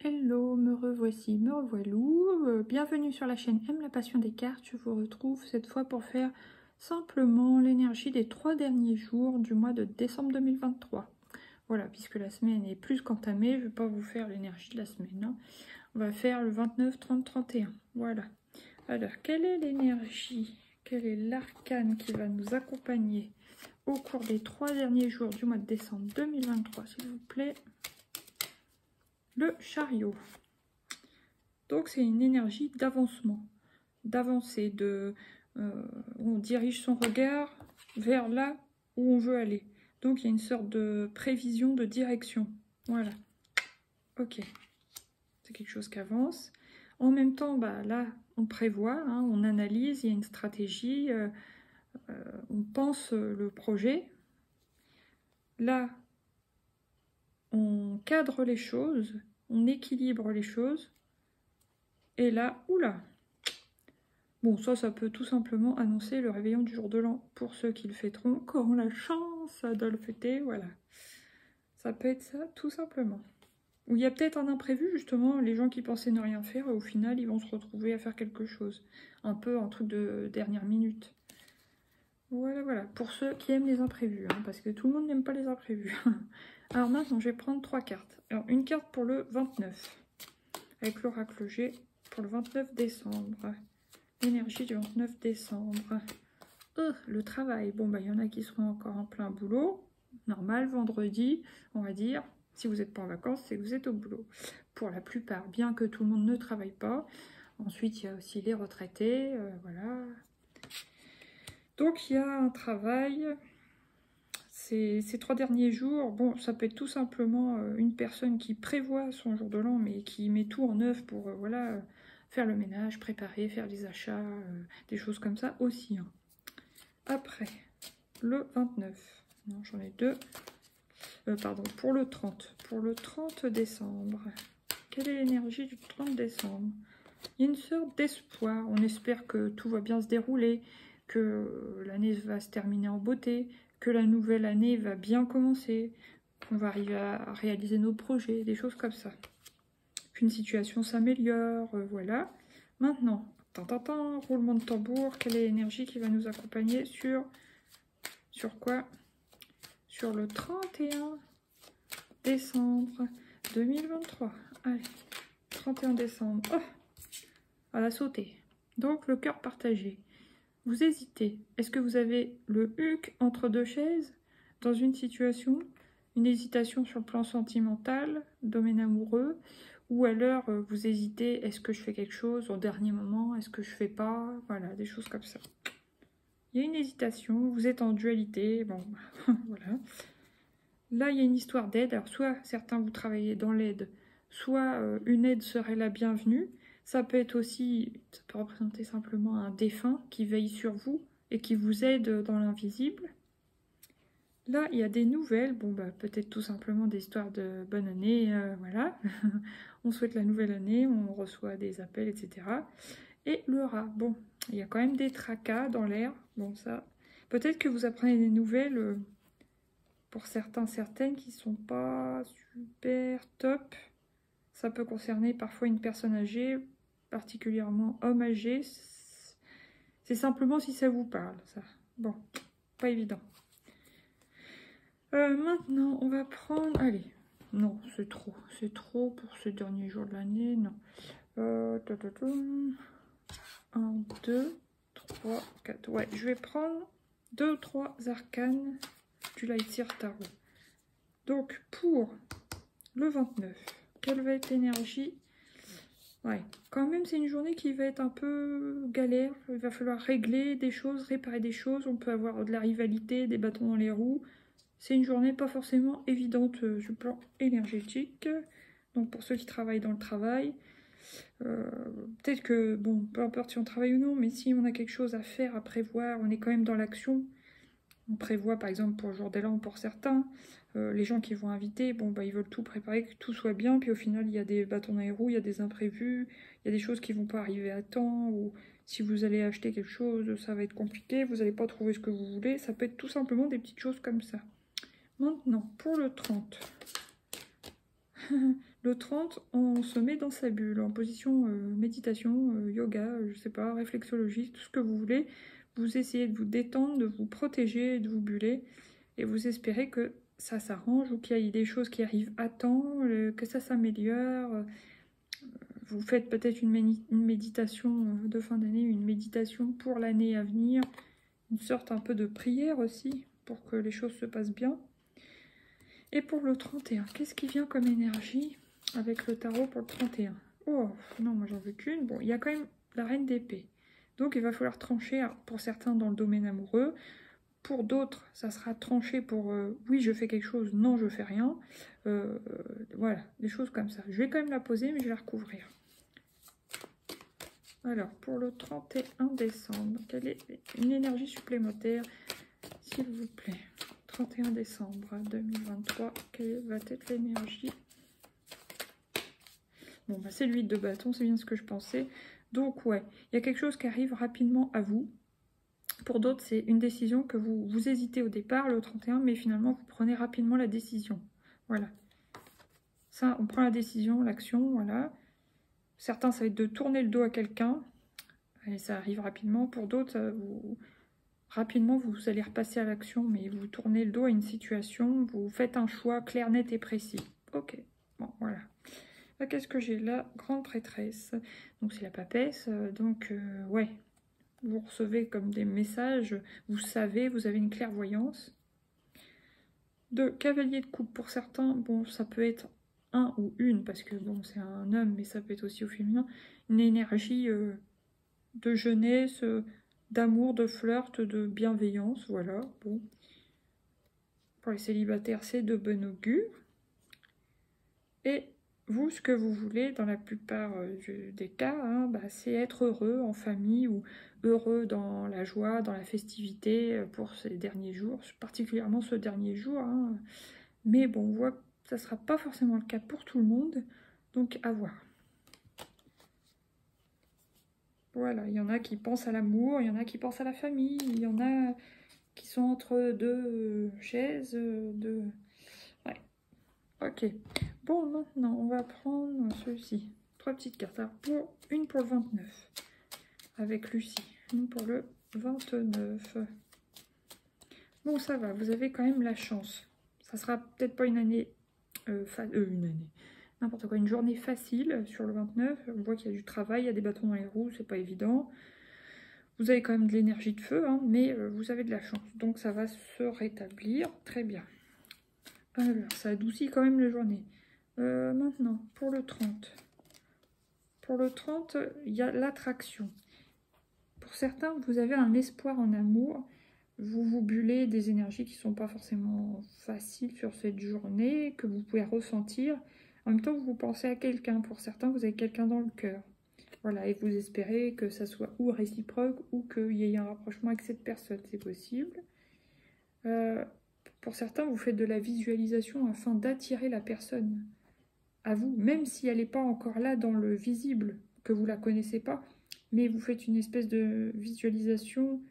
Hello, me revoici, me revoilou. Bienvenue sur la chaîne Aime la passion des cartes. Je vous retrouve cette fois pour faire simplement l'énergie des 3 derniers jours du mois de décembre 2023. Voilà, puisque la semaine est plus qu'entamée, je ne vais pas vous faire l'énergie de la semaine, hein. On va faire le 29, 30, 31. Voilà. Alors, quelle est l'énergie? Quel est l'arcane qui va nous accompagner au cours des 3 derniers jours du mois de décembre 2023, s'il vous plaît? Le chariot. Donc c'est une énergie d'avancement, d'avancer, on dirige son regard vers là où on veut aller. Donc il y a une sorte de prévision, de direction. Voilà. Ok. C'est quelque chose qui avance. En même temps, bah, là, on prévoit, hein, on analyse, il y a une stratégie, on pense le projet. Là, on cadre les choses, on équilibre les choses. Et là, oula! Bon, ça peut tout simplement annoncer le réveillon du jour de l'an pour ceux qui le fêteront, qui auront la chance de le fêter, voilà. Ça peut être ça, tout simplement. Ou il y a peut-être un imprévu, justement, les gens qui pensaient ne rien faire, au final, ils vont se retrouver à faire quelque chose. Un peu un truc de dernière minute. Voilà, voilà, pour ceux qui aiment les imprévus, hein, parce que tout le monde n'aime pas les imprévus. Alors maintenant, je vais prendre 3 cartes. Alors, une carte pour le 29, avec l'oracle G, pour le 29 décembre. L'énergie du 29 décembre. Le travail. Bon, bah, il y en a qui seront encore en plein boulot. Normal, vendredi, on va dire. Si vous n'êtes pas en vacances, c'est que vous êtes au boulot. Pour la plupart, bien que tout le monde ne travaille pas. Ensuite, il y a aussi les retraités. Voilà. Donc, il y a un travail. Ces 3 derniers jours, bon, ça peut être tout simplement une personne qui prévoit son jour de l'an, mais qui met tout en œuvre pour, voilà, faire le ménage, préparer, faire les achats, des choses comme ça aussi, hein. Après, le 29, non, j'en ai 2, pardon, pour le 30. Pour le 30 décembre, quelle est l'énergie du 30 décembre? Il y a une sorte d'espoir, on espère que tout va bien se dérouler, que l'année va se terminer en beauté, que la nouvelle année va bien commencer, qu'on va arriver à réaliser nos projets, des choses comme ça. Qu'une situation s'améliore, voilà. Maintenant, roulement de tambour, quelle est l'énergie qui va nous accompagner sur quoi? Sur le 31 décembre 2023. Allez, 31 décembre. Oh, elle a sauté. Donc, le cœur partagé. Vous hésitez. Est-ce que vous avez le huc entre 2 chaises dans une situation? Une hésitation sur le plan sentimental, domaine amoureux? Ou alors, vous hésitez, est-ce que je fais quelque chose au dernier moment? Est-ce que je fais pas? Voilà, des choses comme ça. Il y a une hésitation, vous êtes en dualité, bon, voilà. Là, il y a une histoire d'aide. Alors, soit certains vous travaillez dans l'aide, soit une aide serait la bienvenue. Ça peut être aussi, ça peut représenter simplement un défunt qui veille sur vous et qui vous aide dans l'invisible. Là, il y a des nouvelles. Bon, bah, peut-être tout simplement des histoires de bonne année, voilà. On souhaite la nouvelle année, on reçoit des appels, etc. Et le rat. Bon, il y a quand même des tracas dans l'air. Bon, ça, peut-être que vous apprenez des nouvelles... pour certains, certaines qui sont pas super top. Ça peut concerner parfois une personne âgée, particulièrement homme âgé. C'est simplement si ça vous parle, ça. Bon, pas évident. Maintenant, on va prendre... Allez, non, c'est trop pour ce dernier jour de l'année, non. 1, 2, 3, 4. Ouais, je vais prendre 2 ou 3 arcanes du Lightseer Tarot. Donc, pour le 29, quelle va être l'énergie? Ouais, quand même, c'est une journée qui va être un peu galère. Il va falloir régler des choses, réparer des choses. On peut avoir de la rivalité, des bâtons dans les roues. C'est une journée pas forcément évidente sur le plan énergétique. Donc, pour ceux qui travaillent dans le travail, peut-être que, bon, peu importe si on travaille ou non, mais si on a quelque chose à faire, à prévoir, on est quand même dans l'action. On prévoit par exemple pour le jour de l'an pour certains, les gens qui vont inviter, bon bah ils veulent tout préparer, que tout soit bien, puis au final il y a des bâtons dans les roues, il y a des imprévus, il y a des choses qui vont pas arriver à temps, ou si vous allez acheter quelque chose, ça va être compliqué, vous n'allez pas trouver ce que vous voulez, ça peut être tout simplement des petites choses comme ça. Maintenant, pour le 30, Le 30, on se met dans sa bulle, en position méditation, yoga, je sais pas, réflexologie, tout ce que vous voulez. Vous essayez de vous détendre, de vous protéger, de vous buller, et vous espérez que ça s'arrange ou qu'il y ait des choses qui arrivent à temps, que ça s'améliore. Vous faites peut-être une méditation de fin d'année, une méditation pour l'année à venir, une sorte un peu de prière aussi, pour que les choses se passent bien. Et pour le 31, qu'est-ce qui vient comme énergie avec le tarot pour le 31? Oh, non, moi j'en veux qu'une. Bon, il y a quand même la reine d'épée. Donc il va falloir trancher, pour certains dans le domaine amoureux. Pour d'autres, ça sera tranché pour oui, je fais quelque chose, non, je fais rien. Voilà, des choses comme ça. Je vais quand même la poser, mais je vais la recouvrir. Alors, pour le 31 décembre, quelle est une énergie supplémentaire, s'il vous plaît? 31 décembre 2023, quelle va être l'énergie? Bon, bah, c'est l'huile de bâton, c'est bien ce que je pensais. Donc, ouais, il y a quelque chose qui arrive rapidement à vous. Pour d'autres, c'est une décision que vous hésitez au départ, le 31, mais finalement, vous prenez rapidement la décision. Voilà. Ça, on prend la décision, l'action, voilà. Certains, ça va être de tourner le dos à quelqu'un, et ça arrive rapidement. Pour d'autres, rapidement, vous allez repasser à l'action, mais vous tournez le dos à une situation, vous faites un choix clair, net et précis. Ok, bon, voilà. Là, qu'est-ce que j'ai là? Grande prêtresse. Donc, c'est la papesse. Donc, ouais, vous recevez comme des messages, vous savez, vous avez une clairvoyance. De cavalier de coupe pour certains, bon, ça peut être un ou une, parce que bon, c'est un homme, mais ça peut être aussi au féminin, une énergie de jeunesse, d'amour, de flirt, de bienveillance, voilà. Bon. Pour les célibataires, c'est de bon augure. Et vous, ce que vous voulez, dans la plupart des cas, hein, bah, c'est être heureux en famille ou heureux dans la joie, dans la festivité pour ces derniers jours, particulièrement ce dernier jour. Hein. Mais bon, on voit que ça ne sera pas forcément le cas pour tout le monde, donc à voir. Voilà, il y en a qui pensent à l'amour, il y en a qui pensent à la famille, il y en a qui sont entre deux chaises, deux... Ouais, ok. Bon, maintenant, on va prendre ceci. 3 petites cartes. Alors, une pour le 29, avec Lucie. Une pour le 29. Bon, ça va, vous avez quand même la chance. Ça sera peut-être pas une année... n'importe quoi, une journée facile sur le 29. On voit qu'il y a du travail, il y a des bâtons dans les roues, c'est pas évident. Vous avez quand même de l'énergie de feu, hein, mais vous avez de la chance. Donc ça va se rétablir. Très bien. Alors, ça adoucit quand même la journée. Maintenant, pour le 30. Pour le 30, il y a l'attraction. Pour certains, vous avez un espoir en amour. Vous vous bullez des énergies qui ne sont pas forcément faciles sur cette journée, que vous pouvez ressentir. En même temps, vous pensez à quelqu'un. Pour certains, vous avez quelqu'un dans le cœur. Voilà, et vous espérez que ça soit ou réciproque ou qu'il y ait un rapprochement avec cette personne. C'est possible. Pour certains, vous faites de la visualisation afin d'attirer la personne à vous, même si elle n'est pas encore là dans le visible, que vous ne la connaissez pas, mais vous faites une espèce de visualisation,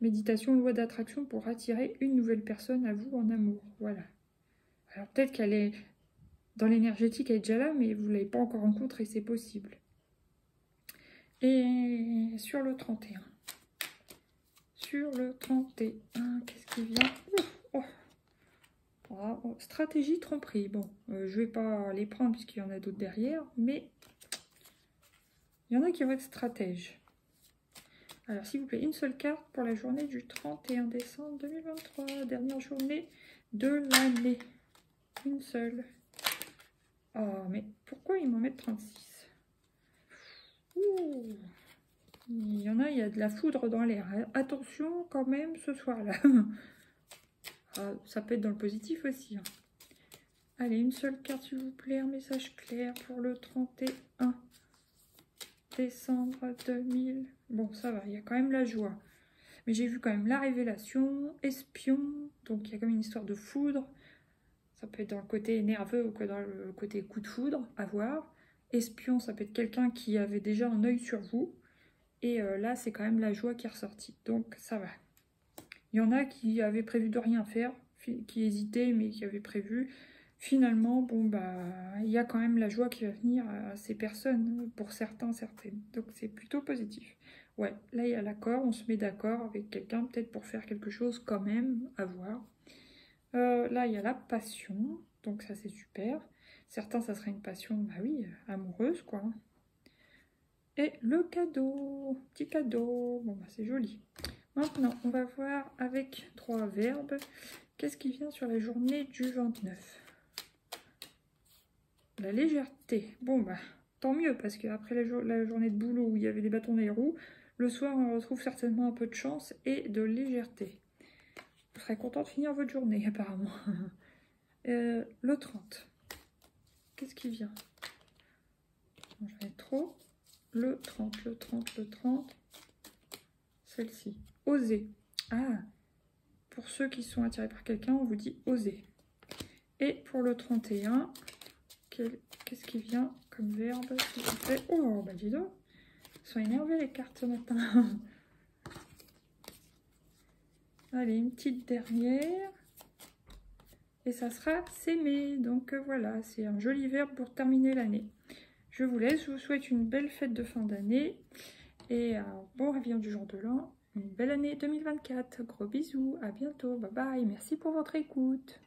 méditation, loi d'attraction pour attirer une nouvelle personne à vous en amour. Voilà. Alors peut-être qu'elle est dans l'énergétique, elle est déjà là, mais vous ne l'avez pas encore rencontrée, c'est possible. Et sur le 31. Sur le 31, qu'est-ce qui vient? Oh, stratégie tromperie. Bon, je ne vais pas les prendre puisqu'il y en a d'autres derrière, mais il y en a qui vont être stratèges. Alors, s'il vous plaît, une seule carte pour la journée du 31 décembre 2023, dernière journée de l'année. Une seule. Oh, mais pourquoi ils m'en mettent 36? Ouh. Il y en a, il y a de la foudre dans l'air. Attention quand même ce soir-là. Ah, ça peut être dans le positif aussi. Hein. Allez, une seule carte s'il vous plaît, un message clair pour le 31 décembre 2000. Bon, ça va, il y a quand même la joie. Mais j'ai vu quand même la révélation, espion, donc il y a quand même une histoire de foudre. Ça peut être dans le côté nerveux ou que dans le côté coup de foudre, à voir. Espion, ça peut être quelqu'un qui avait déjà un œil sur vous. Et là, c'est quand même la joie qui est ressortie. Donc, ça va. Il y en a qui avaient prévu de rien faire, qui hésitaient, mais qui avaient prévu. finalement, bon, bah, il y a quand même la joie qui va venir à ces personnes, pour certains, certaines. Donc, c'est plutôt positif. Ouais, là, il y a l'accord, on se met d'accord avec quelqu'un, peut-être pour faire quelque chose quand même, à voir. Là, il y a la passion, donc ça, c'est super. Certains, ça serait une passion, bah oui, amoureuse, quoi. Et le cadeau, petit cadeau, bon, bah, c'est joli. Maintenant, on va voir avec 3 verbes, qu'est-ce qui vient sur la journée du 29 ? La légèreté. Bon, bah, tant mieux, parce qu'après la journée de boulot où il y avait des bâtons dans les roues, le soir, on retrouve certainement un peu de chance et de légèreté. Je serais content de finir votre journée, apparemment. Le 30. Qu'est-ce qui vient? Je vais être trop. Le 30, le 30, le 30. Celle-ci. Oser. Ah, pour ceux qui sont attirés par quelqu'un, on vous dit oser. Et pour le 31, qu'est-ce qui vient comme verbe, s'il vous plaît? Oh, bah dis donc, ils sont énervés les cartes ce matin. Allez, une petite dernière. Et ça sera s'aimer. Donc voilà, c'est un joli verbe pour terminer l'année. Je vous laisse, je vous souhaite une belle fête de fin d'année. Et un bon réveillon du jour de l'an. Une belle année 2024. Gros bisous, à bientôt, bye bye. Merci pour votre écoute.